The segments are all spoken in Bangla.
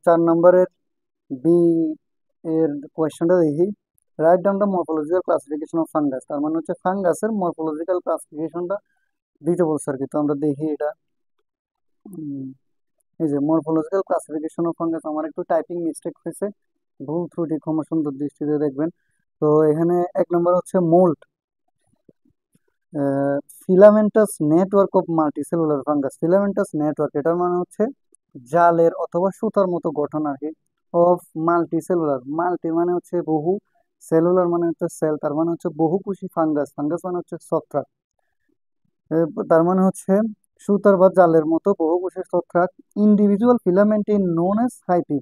4 নম্বরের বি এর কোয়েশ্চনটা দেখি। Write down the morphological classification of fungus. তার মানে হচ্ছে ফাঙ্গাসের মরফোলজিক্যাল ক্লাসিফিকেশনটা দিতে বলছে আর কি। তো আমরা দেখি এটা। এই যে মরফোলজিক্যাল ক্লাসিফিকেশন অফ ফাঙ্গাস, আমার একটু টাইপিং মিস্টেক হয়েছে, ভুল ত্রুটি ক্ষমা সুন্দর দৃষ্টিতে দেখবেন। তো এখানে 1 নম্বর হচ্ছে mould, filamentous network of multicellular fungus. Filamentous network এটার মানে হচ্ছে জালের অথবা সুতার মতো গঠন আর কি। অফ মাল্টিসেলুলার, মাল্টি মানে হচ্ছে বহু, সেলুলার মানে হচ্ছে সেল, তার মানে হচ্ছে বহুকোষী ফাঙ্গাস, ফাঙ্গাস মানে হচ্ছে ছত্রাক। তার মানে হচ্ছে সুতার বা জালের মতো বহুকোষী ছত্রাক। Individual filament in known as hyphae.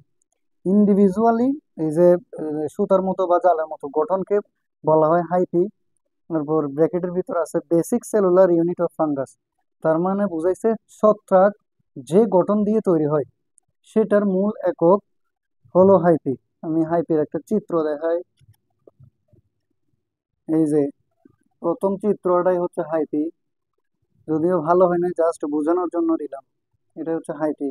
Individually এই যে সুতার মতো বা জালের মতো গঠনকে বলা হয় হাইপি। তারপর ব্র্যাকেটের ভিতর আছে basic cellular unit of fungus. তার মানে বুঝাইছে ছত্রাক যে গঠন দিয়ে তৈরি হয় সেটার মূল একক হলো হাইপি। আমি হাইপির একটা চিত্র দেখাই। এই যে প্রথম চিত্রটাই হচ্ছে হাইপি, যদিও ভালো হয় না, জাস্ট বোঝানোর জন্য দিলাম। এটা হচ্ছে হাইপি।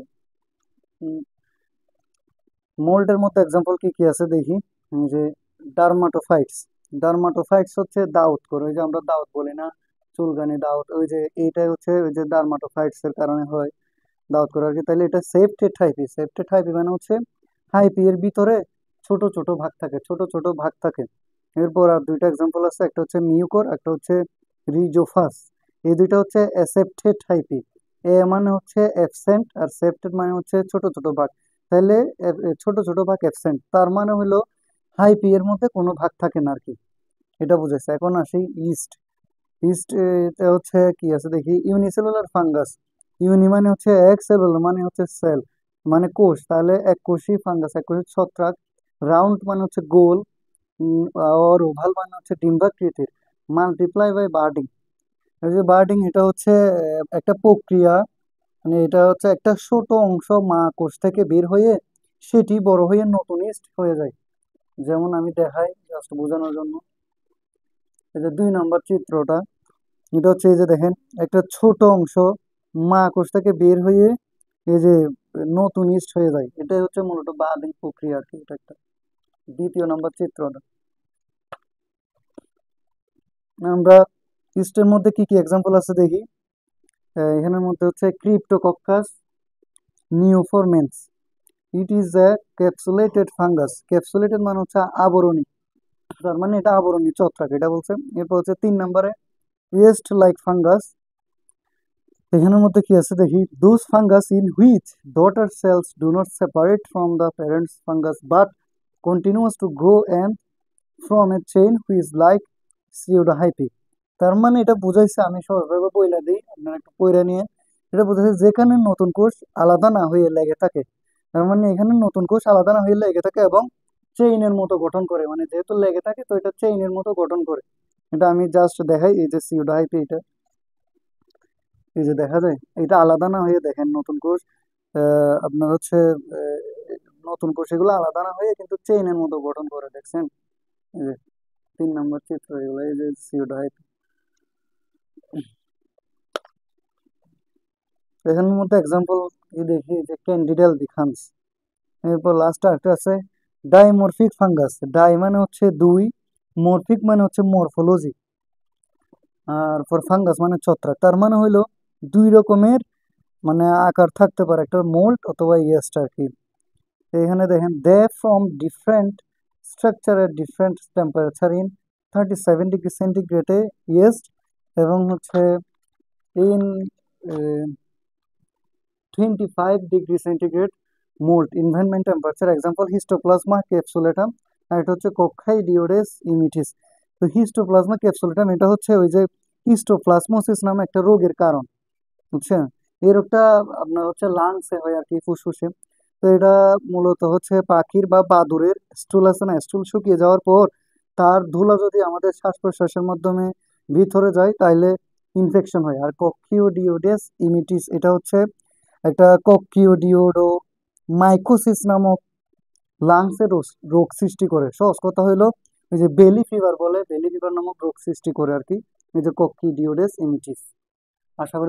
মোল্ডের মধ্যে এক্সাম্পল কি কি আছে দেখি। এই যে ডার্মাটোফাইটস, ডার্মাটোফাইটস হচ্ছে দাউত করে, ওই যে আমরা দাউত বলি না, চুলকানি দাউত, ওই যে এইটাই হচ্ছে ওই যে ডার্মাটোফাইটস এর কারণে হয় দাউত করে আর কি। তাহলে এটা সেপ্টেড হাইপি। সেপ্টেড হাইপি মানে হচ্ছে হাইপি এর ভিতরে ছোট ছোট ভাগ থাকে, ছোট ছোট ভাগ থাকে। এরপর আর দুইটা এক্সাম্পল আছে, একটা হচ্ছে মিউকর, একটা হচ্ছে রিজোফাস। এই দুইটা হচ্ছে অ্যাসেপ্টেড হাইপি। এ মানে হচ্ছে অ্যাবসেন্ট আর সেপ্টেড মানে হচ্ছে ছোট ছোট ভাগ। তাহলে ছোট ছোট ভাগ অ্যাবসেন্ট, তার মানে হলো হাইপি এর মধ্যে কোনো ভাগ থাকে না আর কি। এটা বুঝেছে। এখন আসি ইস্ট। ইস্ট এটা হচ্ছে কি আছে দেখি। Unicellular fungus. ইউনি মানে হচ্ছে এক, সেলুলার মানে হচ্ছে সেল, মানে কোষ, তাহলে এক কোষী ফাঙ্গাস, এক কোষী ছত্রাক। রাউন্ড মানে হচ্ছে গোল, আর ওভাল মানে হচ্ছে ডিম্বাকৃতির। Multiply by birding. এই যে বার্ডিং এটা হচ্ছে একটা প্রক্রিয়া, মানে এটা হচ্ছে একটা ছোট অংশ মা কোষ থেকে বের হয়ে সেটি বড় হয়ে নতুন ইস্ট হয়ে যায়। যেমন আমি দেখাই জাস্ট বোঝানোর জন্য। এই যে 2 নম্বর চিত্রটা, এটা হচ্ছে এই যে দেখেন একটা ছোট অংশ মা কোষ থেকে বের হয়ে এই যে নতুন ইস্ট হয়ে যায়। এটাই হচ্ছে মূলত বার্ডিং প্রক্রিয়া আর কি। এটা একটা 2য় নম্বর চিত্রটা। আমরা ইস্টের মধ্যে কি কি এক্সাম্পল আছে দেখি। এখানের মধ্যে হচ্ছে ক্রিপ্টোকক্কাস নিউফরমেন্স। It is a ক্যাপসুলেটেড fungus. ক্যাপসুলেটেড মানে হচ্ছে আবরণী, তার মানে এটা আবরণী ছত্রাক, এটা বলছে। এরপর হচ্ছে 3 নম্বরে ইয়েস্ট লাইক ফাঙ্গাস। এখানের মধ্যে কি আছে দেখি। Those fungus in which daughter cells do not separate from the parents fungus but continuous to grow and from a chain which like pseudohyphae. তার মানে এটা বুঝাইছে, আমি সহজভাবে বইলা দিই, আপনারা একটু পইরা নিয়ে। এটা বুঝাইছে যেখানে নতুন কোষ আলাদা না হয়ে লেগে থাকে, তার মানে এখানে নতুন কোষ আলাদা না হয়ে লেগে থাকে এবং চেইনের মতো গঠন করে, মানে যেহেতু লেগে থাকে তো এটা চেইনের মতো গঠন করে। এটা আমি জাস্ট দেখাই। এই যে সিউডোহাইপি, এটা এই যে দেখা যায় এটা আলাদা না হয়ে, দেখেন নতুন কোষ আপনার হচ্ছে আহ, নতুন কোষ এগুলো আলাদা না হয়ে কিন্তু চেইনের মতো গঠন করে, দেখছেন। এই যে 3 নম্বর চিত্র এগুলো, এই যে সিউডোহাইপি। এখানের মধ্যে এক্সাম্পল দেখি যে ক্যান্ডিডেল ডিখান্স। এরপর লাস্ট একটা আছে ডাইমরফিক ফাঙ্গাস। ডাই মানে হচ্ছে দুই, মরফিক মানে হচ্ছে মরফোলজি, আর ফর ফাঙ্গাস মানে ছত্রাক। তার মানে হইলো দুই রকমের মানে আকার থাকতে পারে, একটা মোল্ড অথবা ইয়েস্ট আর কি। তো এখানে দেখেন they from different structure at different temperature in 37 degree সেন্টিগ্রেডে ইয়েস্ট, এবং হচ্ছে in 25 degree centigrade mould environment temperature. Example histoplasma capsulatum, আর এটা হচ্ছে কোক্সাইডিওডেস ইমিটিস। তো হিস্টোপ্লাজমা ক্যাপসুলেটাম এটা হচ্ছে ওই যে হিস্টোপ্লাজমোসিস নামে একটা রোগের কারণ, বুঝছেন। এই রোগটা আপনার হচ্ছে লাংসে হয় আর কি, ফুসফুসে। তো এটা মূলত হচ্ছে পাখির বা বাদুড়ের স্টুল আছে না, স্টুল শুকিয়ে যাওয়ার পর তার ধুলা যদি আমাদের শ্বাস প্রশ্বাসের মাধ্যমে ভিতরে যায় তাহলে ইনফেকশন হয়। আর কক্সিডিওডেস ইমিটিস এটা হচ্ছে একটা কক্সিডিওডো মাইকোসিস নামক লাংসের রোগ সৃষ্টি করে। সহজ কথা হইলো এই যে বেলি ফিভার বলে, বেলি ফিভার নামক রোগ সৃষ্টি করে আর কি, এই যে কক্সিডিওডেস ইমিটিস। আশা করি